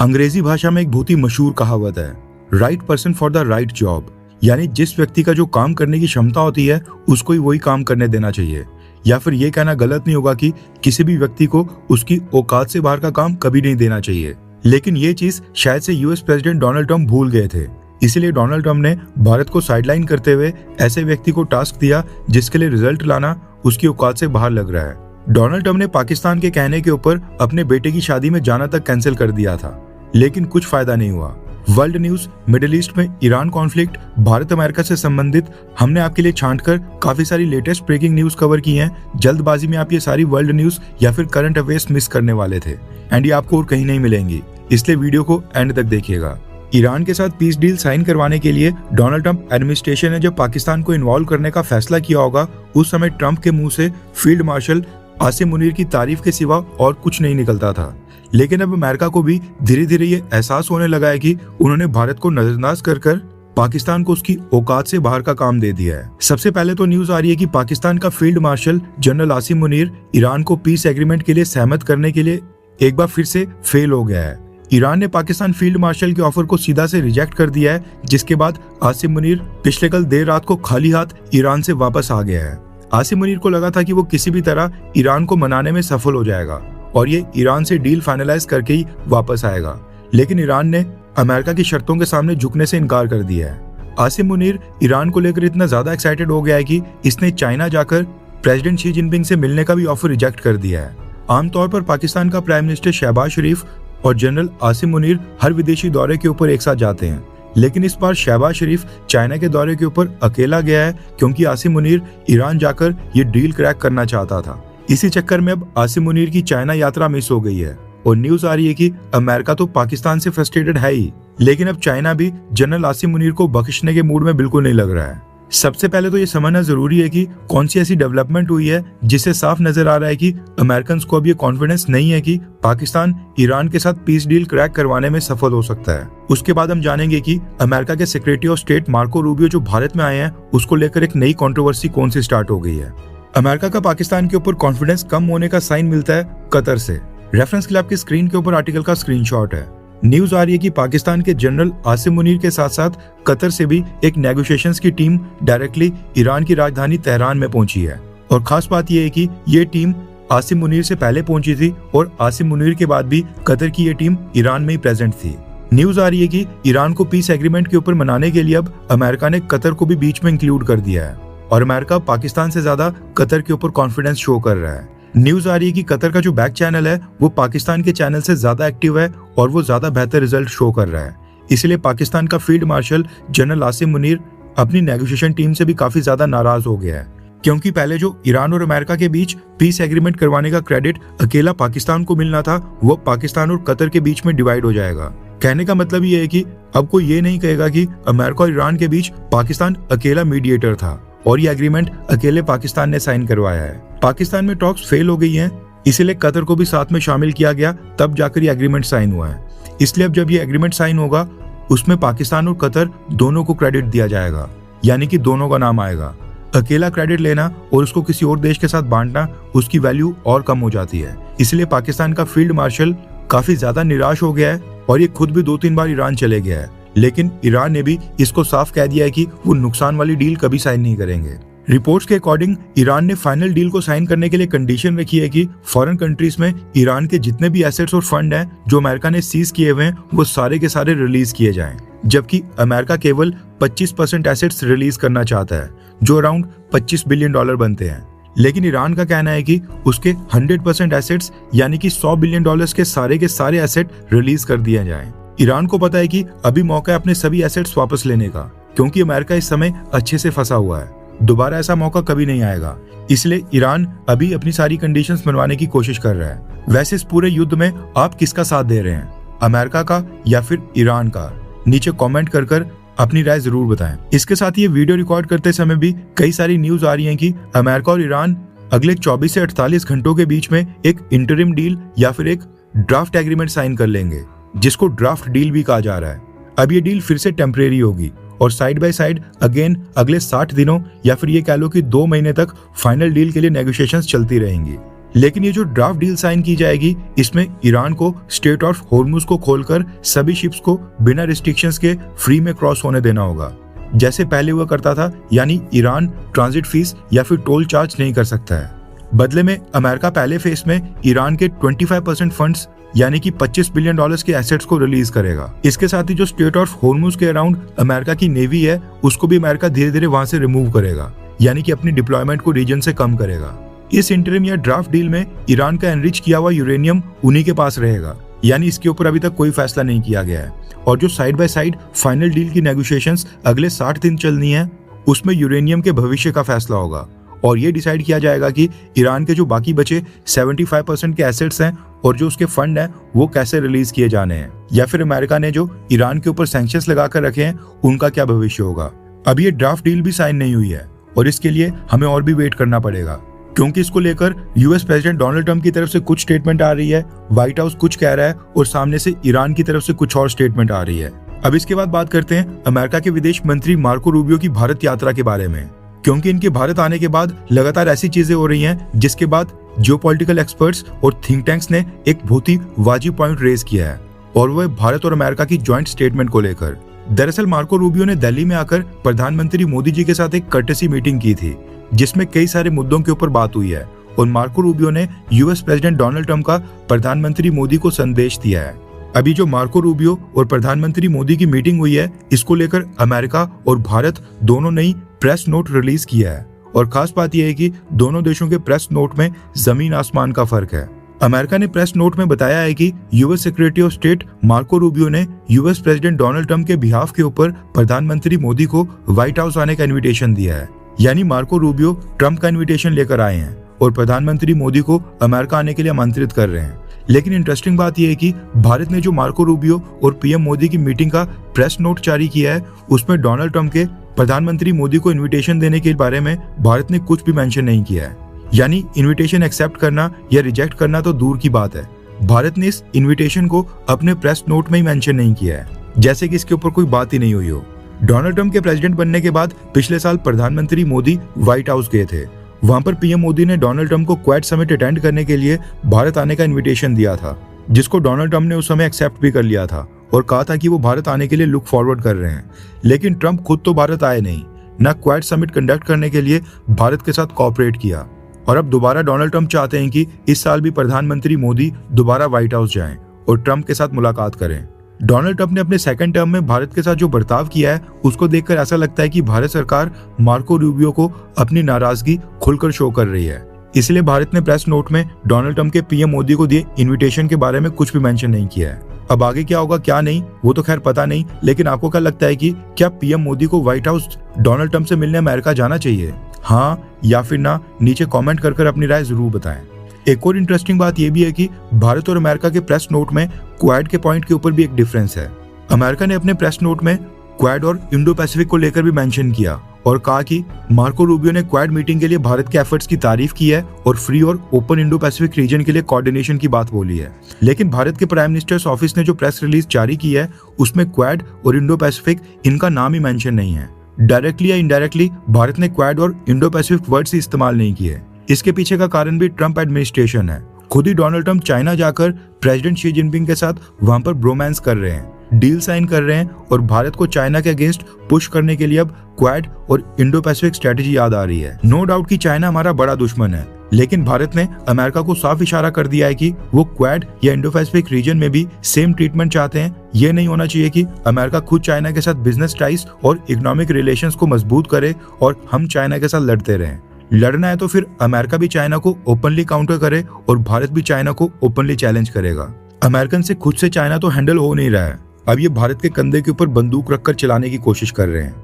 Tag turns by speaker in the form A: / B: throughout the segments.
A: अंग्रेजी भाषा में एक बहुत ही मशहूर कहावत है, right person for the right job. यानी जिस व्यक्ति का जो काम करने की क्षमता होती है उसको ही वही काम करने देना चाहिए। या फिर ये कहना गलत नहीं होगा कि किसी भी व्यक्ति को उसकी औकात से बाहर का काम कभी नहीं देना चाहिए। लेकिन ये चीज शायद से यूएस प्रेसिडेंट डोनाल्ड ट्रंप भूल गए थे। इसीलिए डोनाल्ड ट्रंप ने भारत को साइडलाइन करते हुए ऐसे व्यक्ति को टास्क दिया जिसके लिए रिजल्ट लाना उसकी औकात से बाहर लग रहा है। डोनाल्ड ट्रंप ने पाकिस्तान के कहने के ऊपर अपने बेटे की शादी में जाना तक कैंसिल कर दिया था, लेकिन कुछ फायदा नहीं हुआ। वर्ल्ड न्यूज मिडिल ईस्ट में ईरान कॉन्फ्लिक्ट, भारत अमेरिका से संबंधित हमने आपके लिए छांटकर काफी सारी लेटेस्ट ब्रेकिंग न्यूज कवर की हैं। जल्दबाजी में आप ये सारी वर्ल्ड न्यूज या फिर करंट अफेयर्स मिस करने वाले थे एंड ये आपको और कहीं नहीं मिलेंगी, इसलिए वीडियो को एंड तक देखिएगा। ईरान के साथ पीस डील साइन करवाने के लिए डोनाल्ड ट्रंप एडमिनिस्ट्रेशन ने जब पाकिस्तान को इन्वॉल्व करने का फैसला किया होगा, उस समय ट्रंप के मुंह से फील्ड मार्शल आसिम मुनीर की तारीफ के सिवा और कुछ नहीं निकलता था। लेकिन अब अमेरिका को भी धीरे धीरे ये एहसास होने लगा है कि उन्होंने भारत को नजरअंदाज कर पाकिस्तान को उसकी औकात से बाहर का काम दे दिया है। सबसे पहले तो न्यूज आ रही है कि पाकिस्तान का field marshal general Asim Munir Iran को पीस एग्रीमेंट के लिए सहमत करने के लिए एक बार फिर से फेल हो गया है। ईरान ने पाकिस्तान फील्ड मार्शल के ऑफर को सीधा से रिजेक्ट कर दिया है, जिसके बाद आसिम मुनीर पिछले कल देर रात को खाली हाथ ईरान से वापस आ गया है। आसिम मुनीर को लगा था कि वो किसी भी तरह ईरान को मनाने में सफल हो जाएगा और ये ईरान से डील फाइनलाइज करके ही वापस आएगा, लेकिन ईरान ने अमेरिका की शर्तों के सामने झुकने से इनकार कर दिया है। आसिम मुनीर ईरान को लेकर इतना ज्यादा एक्साइटेड हो गया है कि इसने चाइना जाकर प्रेसिडेंट शी जिनपिंग से मिलने का भी ऑफर रिजेक्ट कर दिया है। आमतौर पर पाकिस्तान का प्राइम मिनिस्टर शहबाज शरीफ और जनरल आसिम मुनीर हर विदेशी दौरे के ऊपर एक साथ जाते हैं, लेकिन इस बार शहबाज शरीफ चाइना के दौरे के ऊपर अकेला गया है क्योंकि आसिम मुनीर ईरान जाकर ये डील क्रैक करना चाहता था। इसी चक्कर में अब आसिम मुनीर की चाइना यात्रा मिस हो गई है और न्यूज आ रही है कि अमेरिका तो पाकिस्तान से फ्रस्ट्रेटेड है ही, लेकिन अब चाइना भी जनरल आसिम मुनीर को बख्शने के मूड में बिल्कुल नहीं लग रहा है। सबसे पहले तो ये समझना जरूरी है कि कौन सी ऐसी डेवलपमेंट हुई है जिससे साफ नजर आ रहा है कि अमेरिकन को अब ये कॉन्फिडेंस नहीं है कि पाकिस्तान ईरान के साथ पीस डील क्रैक करवाने में सफल हो सकता है। उसके बाद हम जानेंगे कि अमेरिका के secretary of state Marco Rubio जो भारत में आए हैं उसको लेकर एक नई कंट्रोवर्सी कौन सी स्टार्ट हो गई है। अमेरिका का पाकिस्तान के ऊपर कॉन्फिडेंस कम होने का साइन मिलता है कतर से। रेफरेंस के लिए आपकी स्क्रीन के ऊपर आर्टिकल का स्क्रीनशॉट है। न्यूज आ रही है कि पाकिस्तान के जनरल आसिम मुनीर के साथ साथ कतर से भी एक नेगोशिएशंस की टीम डायरेक्टली ईरान की राजधानी तेहरान में पहुंची है और खास बात यह है कि ये टीम आसिम मुनीर से पहले पहुंची थी और आसिम मुनीर के बाद भी कतर की ये टीम ईरान में ही प्रेजेंट थी। न्यूज आ रही है कि ईरान को पीस एग्रीमेंट के ऊपर मनाने के लिए अब अमेरिका ने कतर को भी बीच में इंक्लूड कर दिया है और अमेरिका पाकिस्तान से ज्यादा कतर के ऊपर कॉन्फिडेंस शो कर रहा है। न्यूज आ रही है कि कतर का जो बैक चैनल है वो पाकिस्तान के चैनल से ज्यादा एक्टिव है और वो ज्यादा बेहतर रिजल्ट शो कर रहा है। इसलिए पाकिस्तान का field marshal general Asim Munir अपनी नेगोशिएशन टीम से भी काफी ज्यादा नाराज हो गया है, क्योंकि पहले जो ईरान और अमेरिका के बीच पीस एग्रीमेंट करवाने का क्रेडिट अकेला पाकिस्तान को मिलना था, वो पाकिस्तान और कतर के बीच में डिवाइड हो जाएगा। कहने का मतलब ये है कि अब कोई ये नहीं कहेगा कि अमेरिका और ईरान के बीच पाकिस्तान अकेला मीडिएटर था और ये एग्रीमेंट अकेले पाकिस्तान ने साइन करवाया है। पाकिस्तान में टॉक्स फेल हो गई हैं, इसीलिए कतर को भी साथ में शामिल किया गया, तब जाकर ये एग्रीमेंट साइन हुआ है। इसलिए अब जब ये एग्रीमेंट साइन होगा उसमें पाकिस्तान और कतर दोनों को क्रेडिट दिया जाएगा, यानी कि दोनों का नाम आएगा। अकेला क्रेडिट लेना और उसको किसी और देश के साथ बांटना, उसकी वैल्यू और कम हो जाती है। इसलिए पाकिस्तान का फील्ड मार्शल काफी ज्यादा निराश हो गया है और ये खुद भी 2-3 बार ईरान चले गया है, लेकिन ईरान ने भी इसको साफ कह दिया है कि वो नुकसान वाली डील कभी साइन नहीं करेंगे। रिपोर्ट्स के अकॉर्डिंग ईरान ने फाइनल डील को साइन करने के लिए कंडीशन रखी है कि फॉरेन कंट्रीज में ईरान के जितने भी एसेट्स और फंड हैं जो अमेरिका ने सीज किए हुए हैं वो सारे के सारे रिलीज किए जाएं, जबकि अमेरिका केवल 25% एसेट्स रिलीज करना चाहता है जो अराउंड $25 बिलियन बनते हैं। लेकिन ईरान का कहना है कि उसके 100% एसेट्स यानी कि $100 बिलियन के सारे एसेट रिलीज कर दिए जाएं। ईरान को पता है कि अभी मौका है अपने सभी एसेट्स वापस लेने का, क्योंकि अमेरिका इस समय अच्छे से फंसा हुआ है, दोबारा ऐसा मौका कभी नहीं आएगा। इसलिए ईरान अभी अपनी सारी कंडीशंस मनवाने की कोशिश कर रहा है। वैसे इस पूरे युद्ध में आप किसका साथ दे रहे हैं, अमेरिका का या फिर ईरान का? नीचे कमेंट कर अपनी राय जरूर बताएं। इसके साथ ये वीडियो रिकॉर्ड करते समय भी कई सारी न्यूज आ रही है कि अमेरिका और ईरान अगले 24 से 48 घंटों के बीच में एक इंटरिम डील या फिर एक ड्राफ्ट एग्रीमेंट साइन कर लेंगे, जिसको ड्राफ्ट डील भी कहा जा रहा है। अब ये डील फिर से टेम्परेरी होगी और साइड बाय साइड अगेन अगले 60 दिनों या फिर ये कह लो कि 2 महीने तक फाइनल डील के लिए नेगोशिएशंस चलती रहेंगी। लेकिन ये जो ड्राफ्ट डील साइन की जाएगी, इसमें ईरान को स्ट्रेट ऑफ हॉर्मुज को खोलकर सभी शिप्स को बिना रिस्ट्रिक्शंस के फ्री में क्रॉस होने देना होगा, जैसे पहले हुआ करता था। यानी ईरान ट्रांजिट फीस या फिर टोल चार्ज नहीं कर सकता है। बदले में अमेरिका पहले फेज में ईरान के 25% फंड्स यानी कि $25 बिलियन के एसेट्स को रिलीज करेगा। इसके साथ ही जो स्ट्रेट ऑफ हॉर्मुज के अराउंड अमेरिका की नेवी है, उसको भी अमेरिका धीरे धीरे वहां से रिमूव करेगा, यानी कि अपनी डिप्लॉयमेंट को रीजन से कम करेगा। इस इंटरिम या ड्राफ्ट डील में ईरान का एनरिच किया हुआ यूरेनियम उन्हीं के पास रहेगा, यानी इसके ऊपर अभी तक कोई फैसला नहीं किया गया है। और जो side by side final deal की नेगोशिएशंस अगले 60 दिन चलनी है, उसमें यूरेनियम के भविष्य का फैसला होगा और ये डिसाइड किया जाएगा कि ईरान के जो बाकी बचे 75% के एसेट्स हैं और जो उसके फंड हैं वो कैसे रिलीज किए जाने हैं, या फिर अमेरिका ने जो ईरान के ऊपर सैंक्शंस लगाकर रखे हैं उनका क्या भविष्य होगा। अभी ये ड्राफ्ट डील भी साइन नहीं हुई है और इसके लिए हमें और भी वेट करना पड़ेगा, क्योंकि इसको लेकर यूएस प्रेसिडेंट डोनाल्ड ट्रंप की तरफ से कुछ स्टेटमेंट आ रही है, व्हाइट हाउस कुछ कह रहा है और सामने से ईरान की तरफ से कुछ और स्टेटमेंट आ रही है। अब इसके बाद बात करते हैं अमेरिका के विदेश मंत्री मार्को रूबियो की भारत यात्रा के बारे में, क्योंकि इनके भारत आने के बाद लगातार ऐसी चीजें हो रही हैं जिसके बाद जियोपॉलिटिकल एक्सपर्ट्स और थिंक टैंक्स ने एक बहुत ही वाजिब पॉइंट रेज किया है, और वह भारत और अमेरिका की ज्वाइंट स्टेटमेंट को लेकर। दरअसल मार्को रूबियो ने दिल्ली में आकर प्रधानमंत्री मोदी जी के साथ एक कर्टेसी मीटिंग की थी, जिसमें कई सारे मुद्दों के ऊपर बात हुई है और मार्को रूबियो ने यूएस प्रेसिडेंट डोनाल्ड ट्रंप का प्रधानमंत्री मोदी को संदेश दिया है। अभी जो मार्को रूबियो और प्रधानमंत्री मोदी की मीटिंग हुई है, इसको लेकर अमेरिका और भारत दोनों ने ही प्रेस नोट रिलीज किया है, और खास बात यह है कि दोनों देशों के प्रेस नोट में जमीन आसमान का फर्क है। अमेरिका ने प्रेस नोट में बताया है कि US secretary of state Marco Rubio ने यूएस प्रेसिडेंट डोनाल्ड ट्रंप के बिहाफ के ऊपर प्रधानमंत्री मोदी को व्हाइट हाउस आने का इन्विटेशन दिया है। यानी मार्को रूबियो ट्रंप का इन्विटेशन लेकर आए हैं और प्रधानमंत्री मोदी को अमेरिका आने के लिए आमंत्रित कर रहे हैं। लेकिन इंटरेस्टिंग बात यह है कि भारत ने जो मार्को रूबियो और पीएम मोदी की मीटिंग का प्रेस नोट जारी किया है, उसमें डोनाल्ड ट्रंप के प्रधानमंत्री मोदी को इन्विटेशन देने के बारे में भारत ने कुछ भी मेंशन नहीं किया है। यानी इन्विटेशन एक्सेप्ट करना या रिजेक्ट करना तो दूर की बात है, भारत ने इस इन्विटेशन को अपने प्रेस नोट में ही मेंशन नहीं किया है, जैसे कि इसके ऊपर कोई बात ही नहीं हुई हो। डोनाल्ड ट्रंप के प्रेसिडेंट बनने के बाद पिछले साल प्रधानमंत्री मोदी व्हाइट हाउस गए थे। वहां पर पीएम मोदी ने डोनाल्ड ट्रंप को क्वाड समिट अटेंड करने के लिए भारत आने का इन्विटेशन दिया था, जिसको डोनाल्ड ट्रंप ने उस समय एक्सेप्ट भी कर लिया था और कहा था कि वो भारत आने के लिए लुक फॉरवर्ड कर रहे हैं। लेकिन ट्रंप खुद तो भारत आए नहीं, न क्वाड समिट कंडक्ट करने के लिए भारत के साथ कोऑपरेट किया, और अब दोबारा डोनाल्ड ट्रंप चाहते हैं कि इस साल भी प्रधानमंत्री मोदी दोबारा व्हाइट हाउस जाएं और ट्रंप के साथ मुलाकात करें। डोनाल्ड ट्रंप ने अपने सेकंड टर्म में भारत के साथ जो बर्ताव किया है, उसको देखकर ऐसा लगता है कि भारत सरकार मार्को रूबियो को अपनी नाराजगी खुलकर शो कर रही है। इसलिए भारत ने प्रेस नोट में डोनाल्ड ट्रंप के पीएम मोदी को दिए इन्विटेशन के बारे में कुछ भी मेंशन नहीं किया है। अब आगे क्या होगा क्या नहीं वो तो खैर पता नहीं, लेकिन आपको क्या लगता है कि क्या पीएम मोदी को व्हाइट हाउस डोनाल्ड ट्रंप से मिलने अमेरिका जाना चाहिए? हाँ या फिर ना, नीचे कमेंट कर अपनी राय जरूर बताएं। एक और इंटरेस्टिंग बात यह भी है कि भारत और अमेरिका के प्रेस नोट में क्वाड के पॉइंट के ऊपर भी एक डिफरेंस है। अमेरिका ने अपने प्रेस नोट में क्वाड और इंडो पैसिफिक को लेकर भी मेंशन किया और कहा कि मार्को रूबियो ने क्वाड मीटिंग के लिए भारत के एफर्ट्स की तारीफ की है और फ्री और ओपन इंडो पैसिफिक रीजन के लिए कोऑर्डिनेशन की बात बोली है। लेकिन भारत के प्राइम मिनिस्टर्स ऑफिस ने जो प्रेस रिलीज जारी की है, उसमें क्वाड और इंडो पैसिफिक इनका नाम ही मेंशन नहीं है। डायरेक्टली या इनडायरेक्टली भारत ने क्वाड और इंडो पैसिफिक वर्ड्स ही इस्तेमाल नहीं किए। इसके पीछे का कारण भी ट्रंप एडमिनिस्ट्रेशन है। खुद ही डोनाल्ड ट्रंप चाइना जाकर प्रेसिडेंट शी जिनपिंग के साथ वहां पर ब्रोमांस कर रहे हैं, डील साइन कर रहे हैं, और भारत को चाइना के अगेंस्ट पुश करने के लिए अब क्वाड और इंडो पैसिफिक स्ट्रेटेजी याद आ रही है। नो डाउट कि चाइना हमारा बड़ा दुश्मन है, लेकिन भारत ने अमेरिका को साफ इशारा कर दिया है कि वो क्वाड या इंडो पैसिफिक रीजन में भी सेम ट्रीटमेंट चाहते हैं। ये नहीं होना चाहिए कि अमेरिका खुद चाइना के साथ बिजनेस टाइज और इकोनॉमिक रिलेशंस को मजबूत करे और हम चाइना के साथ लड़ते रहें। लड़ना है तो फिर अमेरिका भी चाइना को ओपनली काउंटर करे और भारत भी चाइना को ओपनली चैलेंज करेगा। अमेरिकन से खुद से चाइना तो हैंडल हो नहीं रहा है, अब ये भारत के कंधे के ऊपर बंदूक रखकर चलाने की कोशिश कर रहे हैं।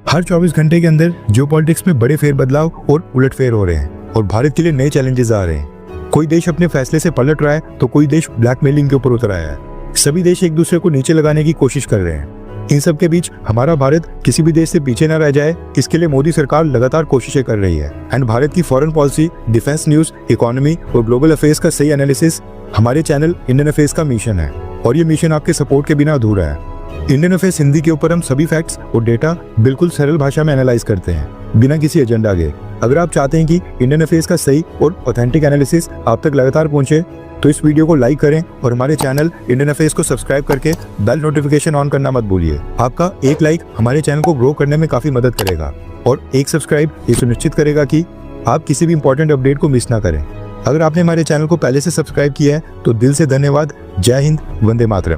B: हर 24 घंटे के अंदर जियोपॉलिटिक्स में बड़े फेरबदलाव और उलटफेर हो रहे हैं और भारत के लिए नए चैलेंजेस आ रहे हैं। कोई देश अपने फैसले से पलट रहा है तो कोई देश ब्लैकमेलिंग के ऊपर उतर आया है। सभी देश एक दूसरे को नीचे लगाने की कोशिश कर रहे हैं। इन सब के बीच हमारा भारत किसी भी देश से पीछे न रह जाए, इसके लिए मोदी सरकार लगातार कोशिशें कर रही है। एंड भारत की foreign policy, defence news, economy और ग्लोबल अफेयर्स का सही एनालिसिस हमारे चैनल इंडियन अफेयर्स का मिशन है, और ये मिशन आपके सपोर्ट के बिना अधूरा है। इंडियन अफेयर्स हिंदी के ऊपर हम सभी फैक्ट्स और डेटा बिल्कुल सरल भाषा में एनालाइज करते हैं, बिना किसी एजेंडा के। अगर आप चाहते हैं कि इंडियन अफेयर्स का सही और ऑथेंटिक एनालिसिस आप तक लगातार पहुंचे तो इस वीडियो को लाइक करें और हमारे चैनल इंडियन अफेयर्स को सब्सक्राइब करके बेल नोटिफिकेशन ऑन करना मत भूलिए। आपका एक लाइक हमारे चैनल को ग्रो करने में काफ़ी मदद करेगा और एक सब्सक्राइब ये सुनिश्चित करेगा कि आप किसी भी इंपॉर्टेंट अपडेट को मिस ना करें। अगर आपने हमारे चैनल को पहले से सब्सक्राइब किया है तो दिल से धन्यवाद। जय हिंद, वंदे मातरम।